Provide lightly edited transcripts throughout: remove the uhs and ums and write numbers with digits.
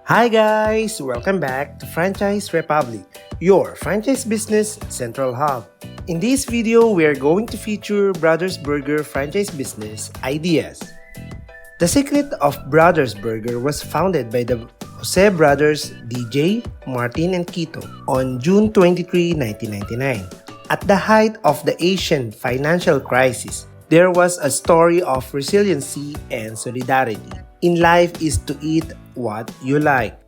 Hi guys! Welcome back to Franchise Republic, your franchise business central hub. In this video, we are going to feature Brothers Burger franchise business ideas. The secret of Brothers Burger was founded by the Jose brothers DJ, Martin, and Quito on June 23, 1999. At the height of the Asian financial crisis, there was a story of resiliency and solidarity. In life is to eat what you like.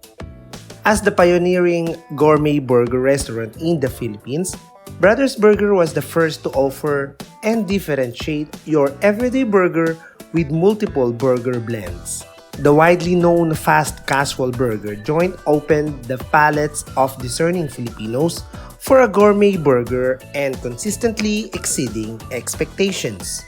As the pioneering gourmet burger restaurant in the Philippines, Brothers Burger was the first to offer and differentiate your everyday burger with multiple burger blends. The widely known fast casual burger joint opened the palates of discerning Filipinos for a gourmet burger and consistently exceeding expectations.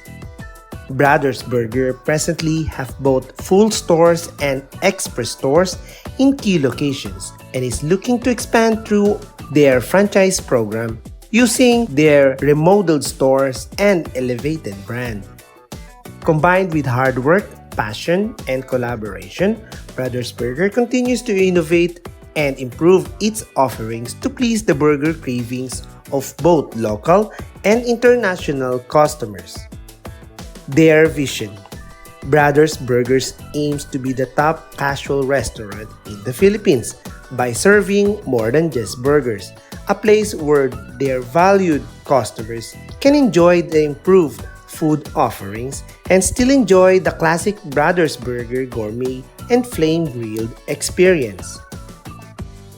Brothers Burger presently have both full stores and express stores in key locations and is looking to expand through their franchise program using their remodeled stores and elevated brand. Combined with hard work, passion, and collaboration, Brothers Burger continues to innovate and improve its offerings to please the burger cravings of both local and international customers. Their vision: Brothers Burgers aims to be the top casual restaurant in the Philippines by serving more than just burgers, a place where their valued customers can enjoy the improved food offerings and still enjoy the classic Brothers Burger gourmet and flame-grilled experience.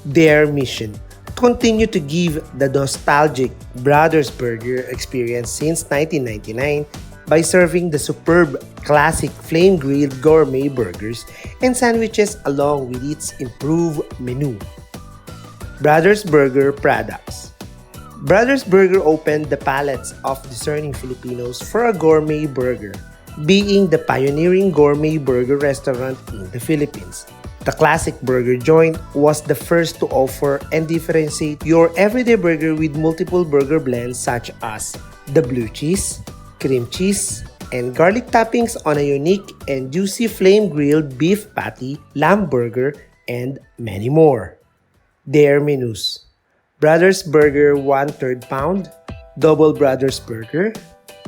Their mission: continue to give the nostalgic Brothers Burger experience since 1999 by serving the superb classic flame-grilled gourmet burgers and sandwiches along with its improved menu. Brothers Burger products. Brothers Burger opened the palates of discerning Filipinos for a gourmet burger, being the pioneering gourmet burger restaurant in the Philippines. The classic burger joint was the first to offer and differentiate your everyday burger with multiple burger blends such as the blue cheese, cream cheese, and garlic toppings on a unique and juicy flame-grilled beef patty, lamb burger, and many more. Their menus: Brothers Burger 1/3 pound, Double Brothers Burger,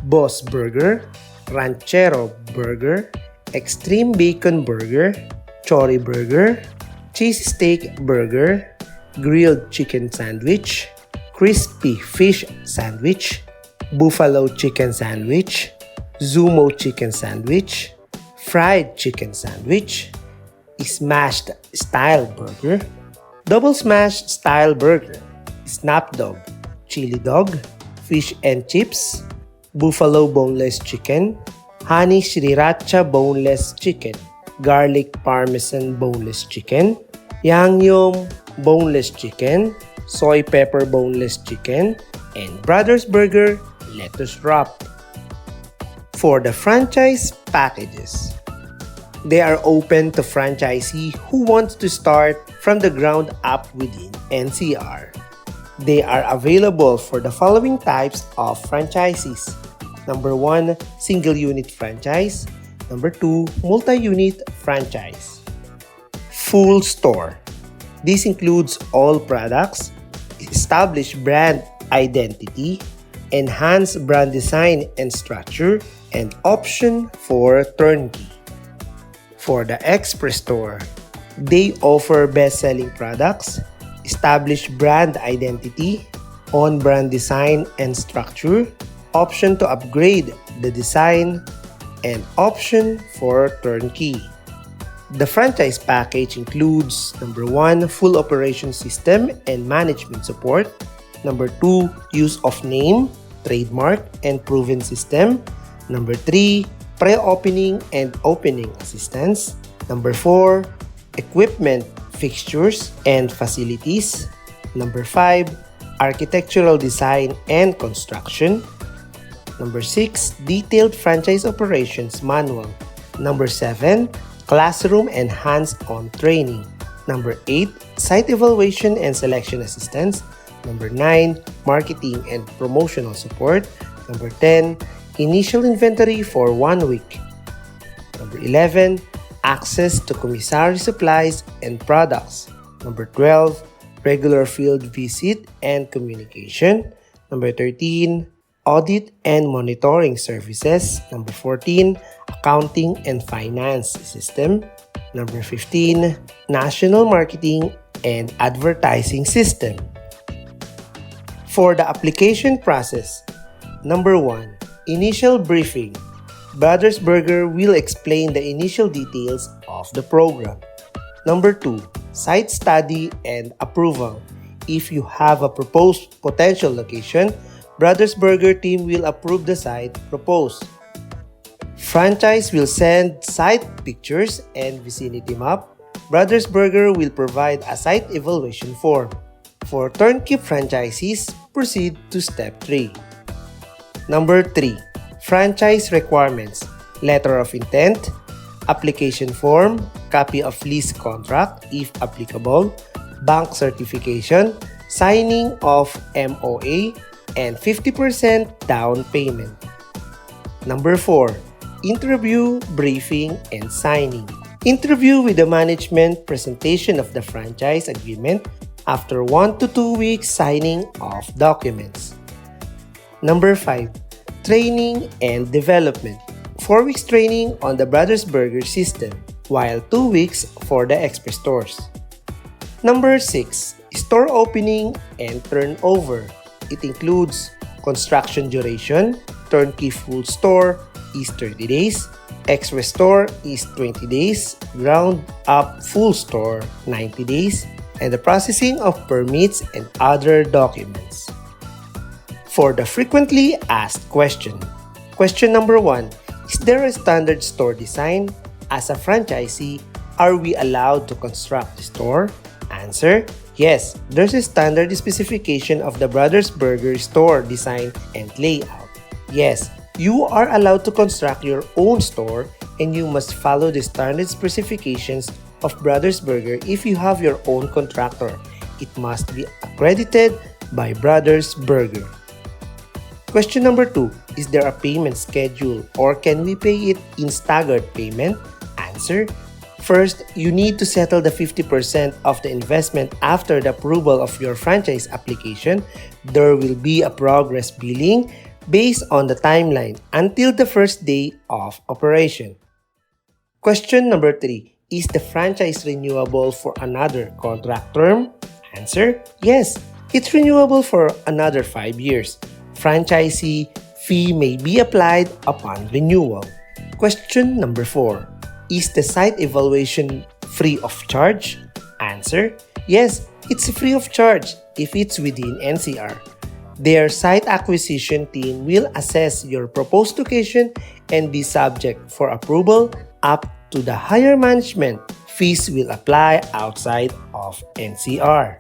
Boss Burger, Ranchero Burger, Extreme Bacon Burger, Chori Burger, Cheesy Steak Burger, Grilled Chicken Sandwich, Crispy Fish Sandwich, Buffalo Chicken Sandwich, Zumo Chicken Sandwich, Fried Chicken Sandwich, Smashed Style Burger, Double Smashed Style Burger, Snap Dog, Chili Dog, Fish and Chips, Buffalo Boneless Chicken, Honey Sriracha Boneless Chicken, Garlic Parmesan Boneless Chicken, Yangnyeom Boneless Chicken, Soy Pepper Boneless Chicken, and Brothers Burger Lettuce Wrap. For the franchise packages, they are open to franchisee who wants to start from the ground up within NCR. They are available for the following types of franchises. Number 1, single unit franchise. Number 2, multi-unit franchise. Full store. This includes all products, established brand identity, enhanced brand design and structure, and option for turnkey. For the express store, they offer best-selling products, established brand identity, on-brand design and structure, option to upgrade the design, and option for turnkey. The franchise package includes number 1, full operation system and management support. Number 2, use of name, trademark, and proven system. Number 3, pre-opening and opening assistance. Number 4, equipment, fixtures, and facilities. Number 5, architectural design and construction. Number 6, detailed franchise operations manual. Number 7, classroom and hands-on training. Number 8, site evaluation and selection assistance. Number 9, marketing and promotional support. Number 10, initial inventory for 1 week. Number 11, access to commissary supplies and products. Number 12, regular field visit and communication. Number 13, audit and monitoring services. Number 14, accounting and finance system. Number 15, national marketing and advertising system. For the application process, number 1, initial briefing. Brothers Burger will explain the initial details of the program. Number 2, site study and approval. If you have a proposed potential location, Brothers Burger team will approve the site proposed. Franchise will send site pictures and vicinity map. Brothers Burger will provide a site evaluation form. For turnkey franchisees, proceed to step 3. Number 3, franchise requirements. Letter of intent, application form, copy of lease contract if applicable, bank certification, signing of MOA, and 50% down payment. Number 4, interview, briefing, and signing. Interview with the management, presentation of the franchise agreement after 1 to 2 weeks signing of documents. Number 5, training and development. 4 weeks training on the Brothers Burger system, while 2 weeks for the express stores. Number 6, store opening and turnover. It includes construction duration, turnkey full store is 30 days, express store is 20 days, ground up full store 90 days, and the processing of permits and other documents. For the frequently asked question. Question number 1, is there a standard store design? As a franchisee, are we allowed to construct the store? Answer, yes, there's a standard specification of the Brothers Burger store design and layout. Yes, you are allowed to construct your own store and you must follow the standard specifications of Brothers Burger if you have your own contractor. It must be accredited by Brothers Burger. Question number 2, is there a payment schedule or can we pay it in staggered payment? Answer, first, you need to settle the 50% of the investment after the approval of your franchise application. There will be a progress billing based on the timeline until the first day of operation. Question number 3, is the franchise renewable for another contract term? Answer, yes, it's renewable for another 5 years. Franchisee fee may be applied upon renewal. Question number 4, is the site evaluation free of charge? Answer, yes, it's free of charge if it's within NCR. Their site acquisition team will assess your proposed location and be subject for approval up to the higher management. Fees will apply outside of NCR.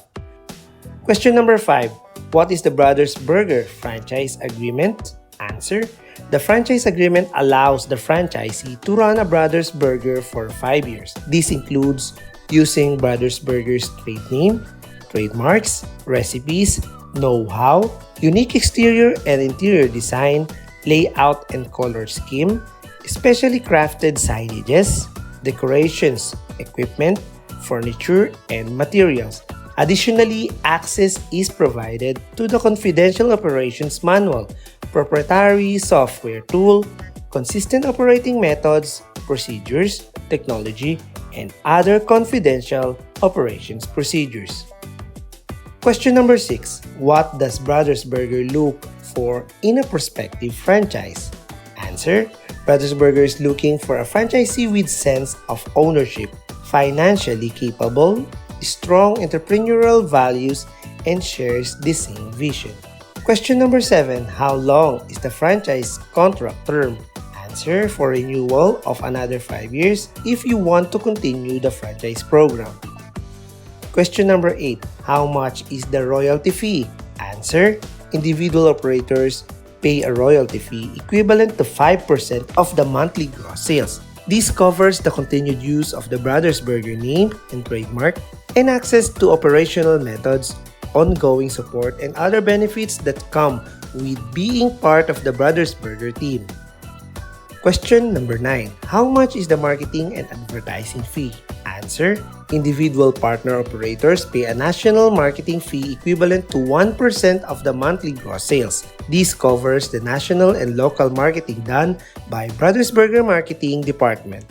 Question number 5, what is the Brothers Burger franchise agreement? Answer, the franchise agreement allows the franchisee to run a Brothers Burger for 5 years. This includes using Brothers Burger's trade name, trademarks, recipes, know-how, unique exterior and interior design, layout and color scheme, specially crafted signages, decorations, equipment, furniture, and materials. Additionally, access is provided to the confidential operations manual, proprietary software tool, consistent operating methods, procedures, technology, and other confidential operations procedures. Question number 6. What does Brothers Burger look for in a prospective franchise? Answer, Brothers Burger is looking for a franchisee with sense of ownership, financially capable, strong entrepreneurial values, and shares the same vision. Question number 7. How long is the franchise contract term? Answer, for renewal of another 5 years if you want to continue the franchise program. Question number 8. How much is the royalty fee? Answer, individual operators pay a royalty fee equivalent to 5% of the monthly gross sales. This covers the continued use of the Brothers Burger name and trademark and access to operational methods, ongoing support, and other benefits that come with being part of the Brothers Burger team. Question number 9. How much is the marketing and advertising fee? Answer. Individual partner operators pay a national marketing fee equivalent to 1% of the monthly gross sales. This covers the national and local marketing done by Brothers Burger Marketing Department.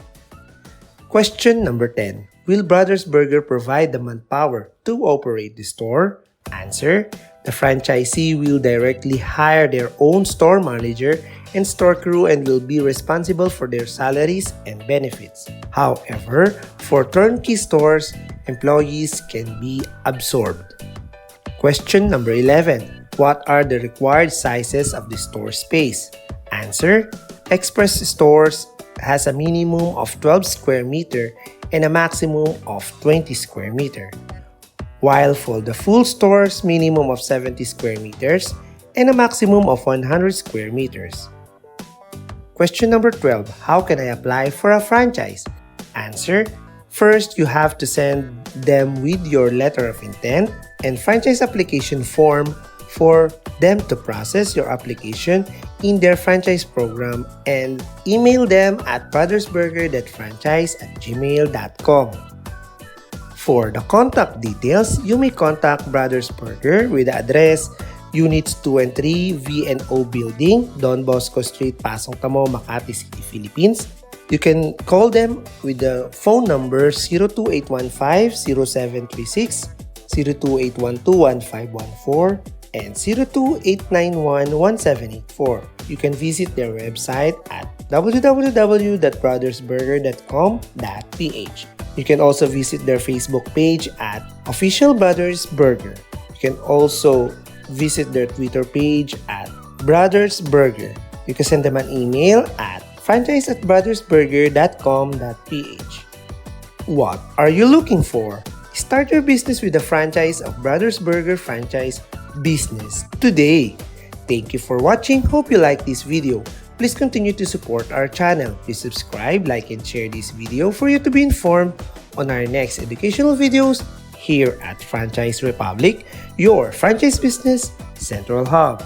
Question number 10. Will Brothers Burger provide the manpower to operate the store? Answer. The franchisee will directly hire their own store manager and store crew and will be responsible for their salaries and benefits. However, for turnkey stores, employees can be absorbed. Question number 11. What are the required sizes of the store space? Answer. Express stores has a minimum of 12 square meter and a maximum of 20 square meter, while for the full stores, minimum of 70 square meters and a maximum of 100 square meters. Question number 12. How can I apply for a franchise? Answer. First, you have to send them with your letter of intent and franchise application form for them to process your application in their franchise program and email them at brothersburger.franchise@gmail.com. For the contact details, you may contact Brothers Burger with the address Units 2 and 3, VNO Building, Don Bosco Street, Pasong Tamo, Makati City, Philippines. You can call them with the phone number 02815-0736, 02812-1514, and 02891-1784. You can visit their website at www.brothersburger.com.ph. You can also visit their Facebook page at Official Brothers Burger. You can also visit their Twitter page at Brothers Burger. You can send them an email at franchise@brothersburger.com.ph. What are you looking for? Start your business with a franchise of Brothers Burger Franchise Business today. Thank you for watching. Hope you like this video. Please continue to support our channel. Please subscribe, like, and share this video for you to be informed on our next educational videos here at Franchise Republic, your franchise business central hub.